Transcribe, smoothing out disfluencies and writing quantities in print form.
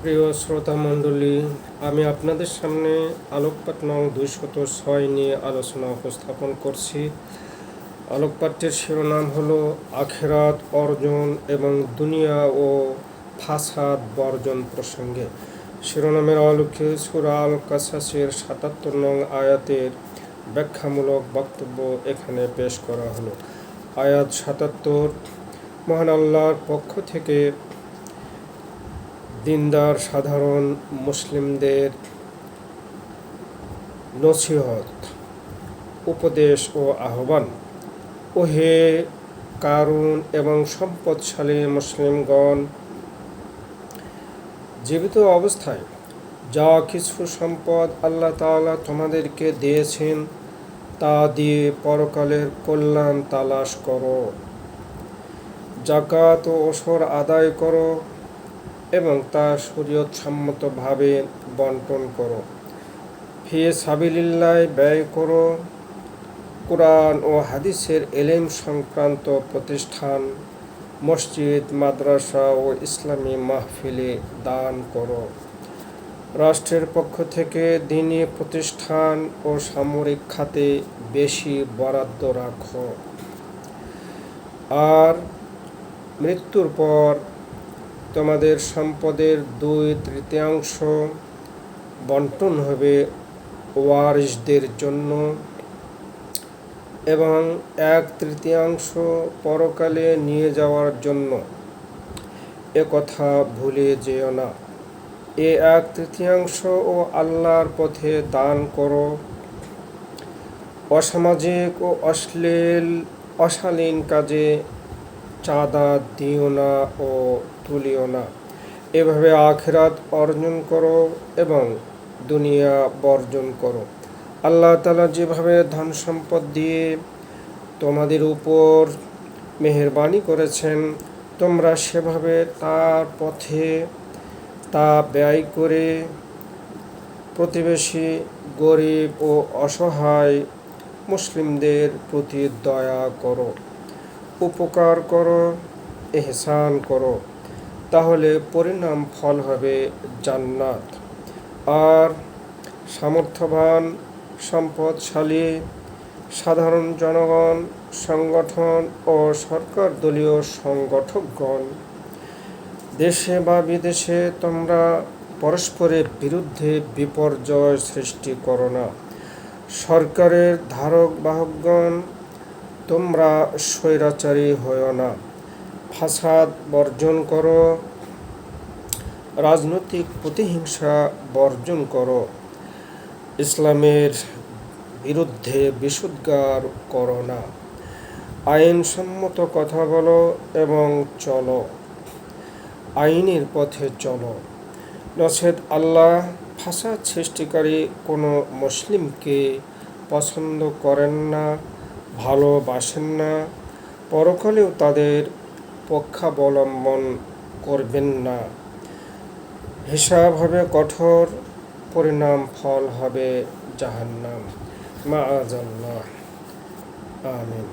প্রিয় শ্রোতা মণ্ডলী, আমি আপনাদের সামনে আলোকপাত নং 206 নিয়ে আলোচনা উপস্থাপন করছি। আলোকপাতটির শিরোনাম হলো আখিরাত অর্জন এবং দুনিয়া ও ফাসাদ বর্জন প্রসঙ্গে। শিরোনামের আলোকে সূরা আল কাসাসের ৭৭ নং আয়াতের ব্যাখ্যামূলক বক্তব্য এখানে পেশ করা হলো। আয়াত ৭৭, মহান আল্লাহর পক্ষ থেকে দিনদার সাধারণ মুসলিমদের নসিহত, উপদেশ ও আহ্বান। ওহে কারুন এবং সম্পদশালী মুসলিমগণ, জীবিত অবস্থায় যা কিছু সম্পদ আল্লাহ তাআলা তোমাদেরকে দিয়েছেন তা দিয়ে পরকালের কল্যাণ তালাশ করো, যাকাত ও ওসর আদায় করো এবং তা শরীয়ত সম্মতভাবে বন্টন করো। ফি সাবিলিল্লাহ ব্যয় করো। কোরআন ও হাদিসের ইলম সংক্রান্ত প্রতিষ্ঠান, মসজিদ, মাদ্রাসা ও ইসলামী মাহফিলে দান করো। রাষ্ট্রের পক্ষ থেকে দ্বীনি প্রতিষ্ঠান ও সামরিক খাতে বেশি বরাদ্দ রাখো। আর মৃত্যুর পর তোমাদের সম্পদের 2/3 বন্টন হবে ওয়ারিসদের জন্য এবং 1/3 পরকালে নিয়ে যাওয়ার জন্য। এ কথা ভুলে যেও না। এ 1/3 ও আল্লাহর পথে দান করো। অসামাজিক ও অশালীন কাজে চাঁদা দিও না ও তুলিও না। এভাবে আখিরাত অর্জন করো এবং দুনিয়া বর্জন করো। আল্লাহ তাআলা যেভাবে ধন সম্পদ দিয়ে তোমাদের উপর মেহেরবানি করেছেন, তোমরা সেভাবে তার পথে তা ব্যয় করে প্রতিবেশী, গরিব ও অসহায় মুসলিমদের প্রতি দয়া করো, উপকার করো, ইহসান করো। তাহলে পরিণাম ফল হবে জান্নাত। আর সামর্থ্যবান, সম্পদশালী, সাধারণ জনগণ, সংগঠন ও সরকার দলীয় সংগঠকগণ, দেশে বা বিদেশে তোমরা পরস্পরের বিরুদ্ধে বিপর্যয় সৃষ্টি করো না। সরকারের ধারক বাহকগণ, তোমরা স্বৈরাচারী হয়ো না। ফাসাদ বর্জন করো। রাজনৈতিক প্রতিহিংসা বর্জন করো। ইসলামের বিরুদ্ধে বিশুদ্ধার করো না। আইনসম্মত কথা বলো এবং চলো। আইনের পথে চলো। নচেৎ আল্লাহ ফাসাদ সৃষ্টিকারী কোনো মুসলিমকে পছন্দ করেন না, ভালোবাসেন না। পরকালেও তাদের পক্ষাবলম্বন করবেন না। হিসাব হবে কঠোর, পরিণাম ফল হবে জাহান্নাম। মাআযাল্লাহ। আমিন।